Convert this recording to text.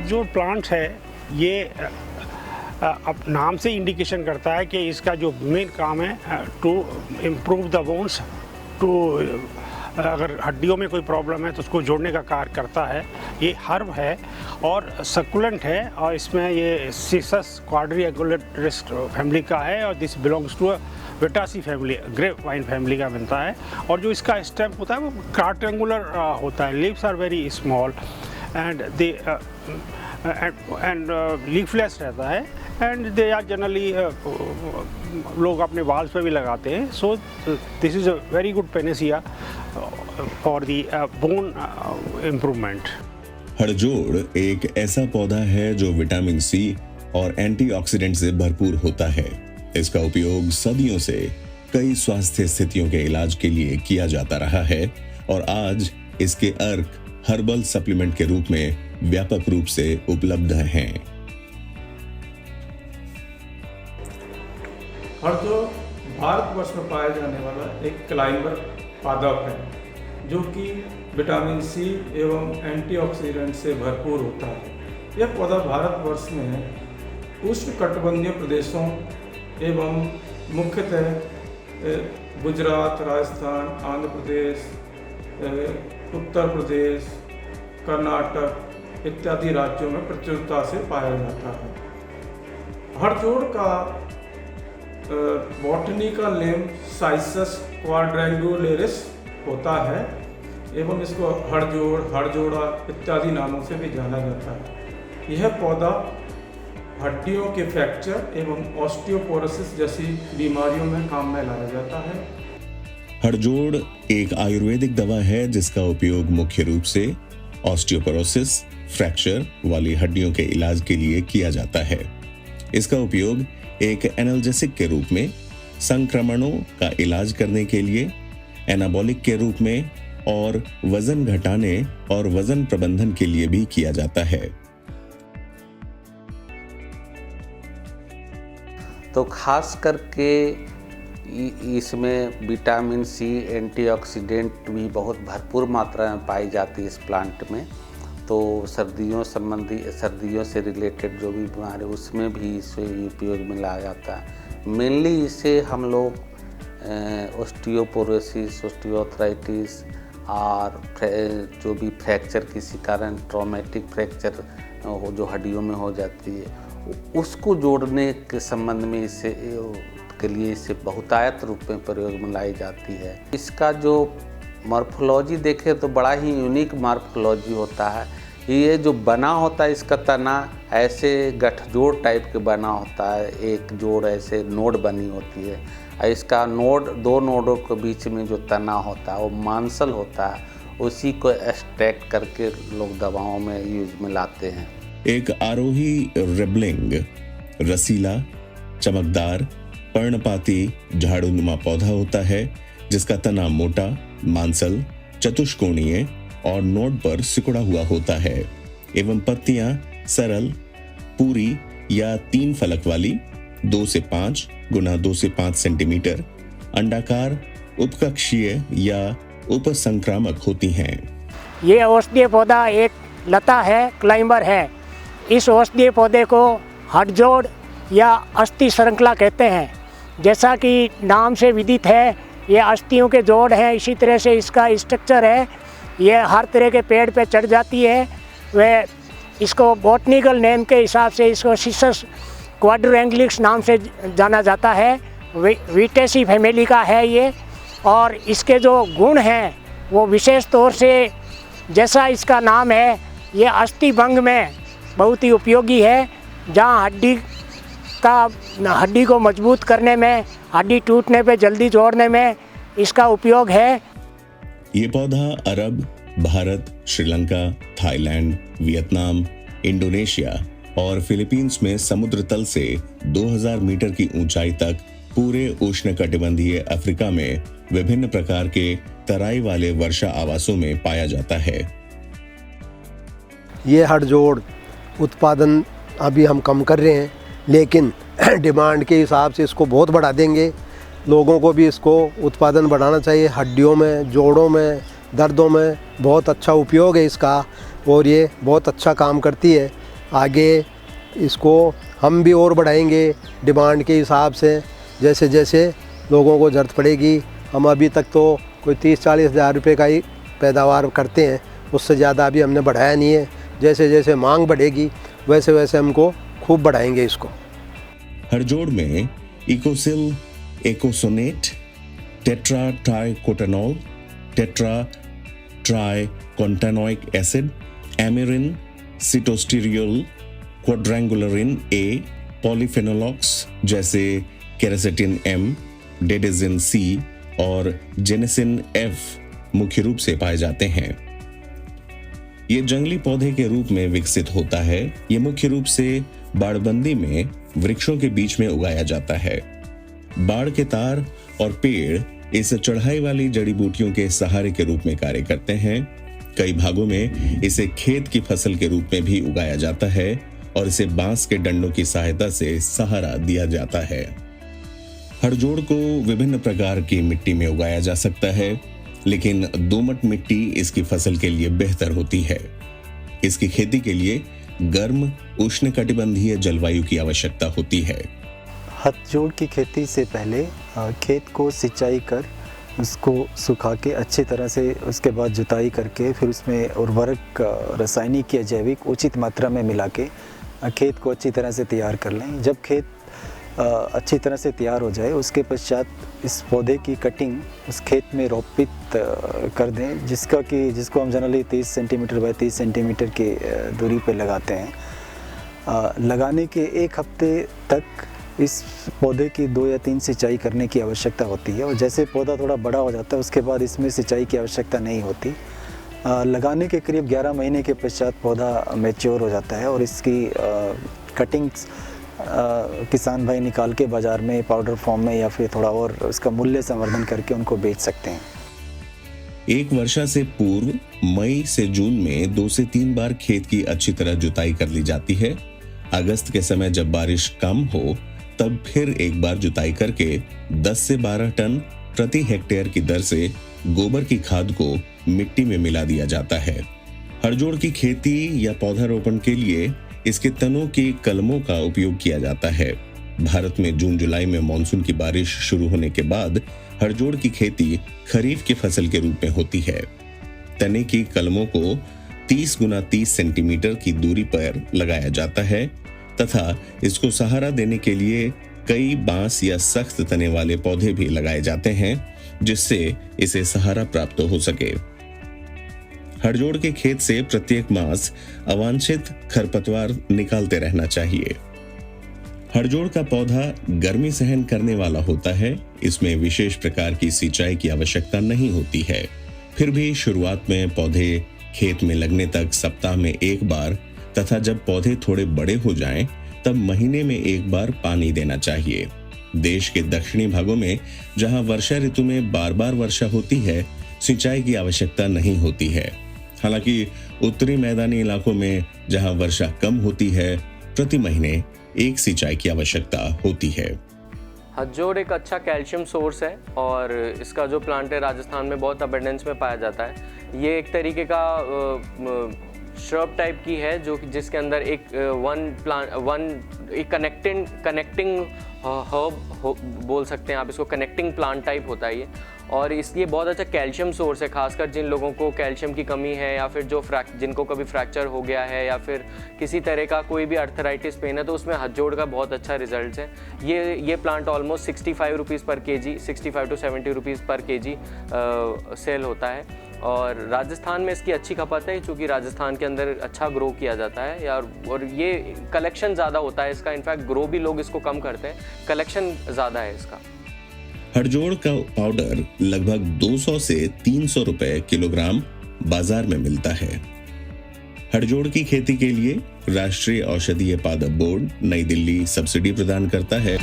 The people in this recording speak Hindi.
जो प्लांट है ये अब नाम से इंडिकेशन करता है कि इसका जो मेन काम है to improve the bones, to अगर हड्डियों में कोई प्रॉब्लम है तो उसको जोड़ने का कार्य करता है। ये हर्ब है और सकुलेंट है और इसमें ये सिसस क्वाड्रिएगुलेटरिस फैमिली का है और this belongs to Vitaceae family, grape vine family का बनता है। और जो इसका स्टेम होता है वो कार्टेंगुलर होता है, leaves are very small and they leafless रहता है एंड दे आर जनरली लोग अपने वाल्स पे भी लगाते हैं। So this is a very good panacea for the bone improvement. हड़जोड़ एक ऐसा पौधा है जो विटामिन सी और एंटीऑक्सीडेंट से भरपूर होता है। इसका उपयोग सदियों से कई स्वास्थ्य स्थितियों के इलाज के लिए किया जाता रहा है और आज इसके अर्क हर्बल सप्लीमेंट के रूप में व्यापक रूप से उपलब्ध हैं। हड़जोड़ भारतवर्ष में पाया जाने वाला एक क्लाइंबर पादप है जो कि विटामिन सी एवं एंटीऑक्सीडेंट से भरपूर होता है। यह पौधा भारतवर्ष में उष्णकटिबंधीय प्रदेशों एवं मुख्यतः गुजरात, राजस्थान, आंध्र प्रदेश, उत्तर प्रदेश, कर्नाटक इत्यादि राज्यों में प्रचुरता से पाया जाता है। हड़जोड़ का बॉटनिकल नेम साइसस क्वाड्रेंगुलेरिस होता है एवं इसको हड़जोड़, हड़जोड़ा इत्यादि नामों से भी जाना जाता है। यह पौधा हड्डियों के फ्रैक्चर एवं ऑस्टियोपोरोसिस जैसी बीमारियों में काम में लाया जाता है। हड़जोड़ एक आयुर्वेदिक दवा है जिसका उपयोग मुख्य रूप से ऑस्टियोपोरोसिस, फ्रैक्चर वाली हड्डियों के इलाज के लिए किया जाता है। इसका उपयोग एक एनाल्जेसिक के रूप में, संक्रमणों का इलाज करने के लिए, एनाबॉलिक के रूप में और वजन घटाने और वजन प्रबंधन के लिए भी किया जाता है। तो खास करके इसमें विटामिन सी, एंटीऑक्सीडेंट भी बहुत भरपूर मात्रा में पाई जाती है इस प्लांट में। तो सर्दियों से रिलेटेड जो भी बीमारी उसमें भी इसे उपयोग में लाया जाता है। मेनली इसे हम लोग ऑस्टियोपोरोसिस, ऑस्टियोआर्थराइटिस और जो भी फ्रैक्चर किसी कारण ट्रॉमेटिक फ्रैक्चर जो हड्डियों में हो जाती है उसको जोड़ने के संबंध में इसे बहुतायत रूप में प्रयोग में लाई जाती है। इसका जो मॉर्फोलॉजी देखें तो बड़ा ही यूनिक मॉर्फोलॉजी होता है। ये जो बना होता है इसका तना ऐसे गठजोड़ टाइप के बना होता है, एक जोड़ ऐसे नोड बनी होती है और इसका नोड, दो नोडों के बीच में जो तना होता है वो मांसल होता है, उसी को एक्सट्रैक्ट करके लोग दवाओं में यूज में लाते हैं। एक आरोही रिबलिंग, रसीला, चमकदार, पर्णपाती झाड़ूनुमा पौधा होता है जिसका तना मोटा, मांसल, चतुष्कोणीय और नोड पर सिकुड़ा हुआ होता है एवं पत्तियां सरल, पूरी या 3 फलक वाली 2 से 5 गुना 2 से 5 सेंटीमीटर, अंडाकार, उपकक्षीय या उपसंक्रामक होती हैं। ये औषधीय पौधा एक लता है, क्लाइंबर है। इस औषधीय पौधे को हड़जोड़ या अस्थि श्रृंखला कहते हैं। जैसा कि नाम से विदित है ये अस्थियों के जोड़ हैं, इसी तरह से इसका स्ट्रक्चर है। ये हर तरह के पेड़ पे चढ़ जाती है। वह इसको बॉटनिकल नेम के हिसाब से इसको सिसस क्वाड्रेंगुलेरिस नाम से जाना जाता है। विटेसी फैमिली का है ये और इसके जो गुण हैं वो विशेष तौर से जैसा इसका नाम है ये अस्थि भंग में बहुत ही उपयोगी है। जहाँ हड्डी को मजबूत करने में, हड्डी टूटने पे जल्दी जोड़ने में इसका उपयोग है। ये पौधा Arab, Bharat, Sri Lanka, Thailand, Vietnam, Indonesia और फिलीपींस में समुद्र तल से 2000 मीटर की ऊंचाई तक पूरे उष्णकटिबंधीय अफ्रीका में विभिन्न प्रकार के तराई वाले वर्षा आवासों में पाया जाता है। ये हड़जोड़ उत्पादन अभी हम कम कर रहे हैं, लेकिन डिमांड के हिसाब से इसको बहुत बढ़ा देंगे। लोगों को भी इसको उत्पादन बढ़ाना चाहिए। हड्डियों में, जोड़ों में, दर्दों में बहुत अच्छा उपयोग है इसका और ये बहुत अच्छा काम करती है। आगे इसको हम भी और बढ़ाएंगे डिमांड के हिसाब से। जैसे जैसे लोगों को ज़रूरत पड़ेगी, हम अभी तक तो कोई 30-40 हज़ार रुपये का ही पैदावार करते हैं, उससे ज़्यादा अभी हमने बढ़ाया नहीं है। जैसे जैसे मांग बढ़ेगी वैसे वैसे हमको खूब बढ़ाएंगे इसको। हड़जोड़ में इकोसिल, एकोसोनेट, टेट्रा ट्राइकोटानॉल, टेट्रा ट्राइकोटानोइक एसिड, एमिरिन, सिटोस्टेरियोल, क्वाड्रेंगुलरिन ए, पॉलीफेनोलॉक्स जैसे केरासेटिन एम, डेडेजिन सी और जेनेसिन एफ मुख्य रूप से पाए जाते हैं। ये जंगली पौधे के रूप में विकसित होता है। ये मुख्य रूप से बाड़बंदी में वृक्षों के बीच में उगाया जाता है। बाड़ के तार और पेड़ इस चढ़ाई वाली जड़ी बूटियों के सहारे के रूप में कार्य करते हैं। कई भागों में इसे खेत की फसल के रूप में भी उगाया जाता है और इसे बांस के डंडों की सहायता से सहारा दिया जाता है। हड़जोड़ को विभिन्न प्रकार की मिट्टी में उगाया जा सकता है, लेकिन दोमट मिट्टी इसकी फसल के लिए बेहतर होती है। इसकी खेती के लिए गर्म उष्णकटिबंधीय जलवायु की आवश्यकता होती है। हथजोड़ की खेती से पहले खेत को सिंचाई कर उसको सुखा के अच्छी तरह से उसके बाद जुताई करके फिर उसमें उर्वरक रासायनिक या जैविक उचित मात्रा में मिला के खेत को अच्छी तरह से तैयार कर लें। जब खेत अच्छी तरह से तैयार हो जाए उसके पश्चात इस पौधे की कटिंग उस खेत में रोपित कर दें, जिसको हम जनरली 30 सेंटीमीटर बाय 30 सेंटीमीटर की दूरी पे लगाते हैं। लगाने के 1 हफ्ते तक इस पौधे की 2 या 3 सिंचाई करने की आवश्यकता होती है और जैसे पौधा थोड़ा बड़ा हो जाता है उसके बाद इसमें सिंचाई की आवश्यकता नहीं होती। लगाने के करीब 11 महीने के पश्चात पौधा मैच्योर हो जाता है और इसकी कटिंग्स किसान भाई निकाल के बाज़ार में पाउडर फॉर्म में या फिर थोड़ा और उसका मूल्य संवर्धन करके उनको बेच सकते हैं। एक वर्षा से पूर्व मई से जून में 2 से 3 बार खेत की अच्छी तरह जुताई कर ली जाती है। अगस्त के समय जब बारिश कम हो तब फिर एक बार जुताई करके 10 से 12 टन प्रति हेक्टेयर की दर से गोबर की खाद को मिट्टी में मिला दिया जाता है। हड़जोड़ की खेती या पौधारोपण के लिए इसके तनों की कलमों का उपयोग किया जाता है। भारत में जून जुलाई में मानसून की बारिश शुरू होने के बाद हड़जोड़ की खेती खरीफ की फसल के रूप में होती है। तने की कलमों को 30 गुना 30 सेंटीमीटर की दूरी पर लगाया जाता है तथा इसको सहारा देने के लिए कई बांस या सख्त तने वाले पौधे भी लगाए जाते हैं जिससे इसे सहारा प्राप्त हो सके। हड़जोड़ के खेत से प्रत्येक मास अवांछित खरपतवार निकालते रहना चाहिए। हड़जोड़ का पौधा गर्मी सहन करने वाला होता है। इसमें विशेष प्रकार की सिंचाई की आवश्यकता नहीं होती है। फिर भी शुरुआत में पौधे खेत में लगने तक सप्ताह में 1 बार तथा जब पौधे थोड़े बड़े हो जाएं, तब महीने में 1 बार पानी देना चाहिए। देश के दक्षिणी भागों में जहां वर्षा ऋतु में बार-बार वर्षा होती है, सिंचाई की आवश्यकता नहीं होती है। हालांकि उत्तरी मैदानी इलाकों में जहां वर्षा कम होती है, प्रति महीने 1 सिंचाई की आवश्यकता होती है। हथजोड़ एक अच्छा कैल्शियम सोर्स है और इसका जो प्लांट है राजस्थान में बहुत अबंडेंस में पाया जाता है। ये एक तरीके का श्रब टाइप की है जो जिसके अंदर एक कनेक्टिंग हर्ब बोल सकते हैं आप इसको, कनेक्टिंग प्लांट टाइप होता है ये। और इसलिए बहुत अच्छा कैल्शियम सोर्स है, खासकर जिन लोगों को कैल्शियम की कमी है या फिर जिनको कभी फ्रैक्चर हो गया है या फिर किसी तरह का कोई भी अर्थराइटिस पेन है तो उसमें हथजोड़ का बहुत अच्छा रिजल्ट है। ये प्लांट ऑलमोस्ट 65 रुपीज़ पर केजी, 65 to 70 रुपीज़ पर केजी सेल होता है। और राजस्थान में इसकी अच्छी खपत है क्योंकि राजस्थान के अंदर अच्छा ग्रो किया जाता है यार, और ये कलेक्शन ज़्यादा होता है इसका। इनफैक्ट ग्रो भी लोग इसको कम करते हैं, कलेक्शन ज़्यादा है इसका। हड़जोड़ का पाउडर लगभग 200 से 300 रुपए किलोग्राम बाजार में मिलता है। हड़जोड़ की खेती के लिए राष्ट्रीय औषधीय पादप बोर्ड नई दिल्ली सब्सिडी प्रदान करता है।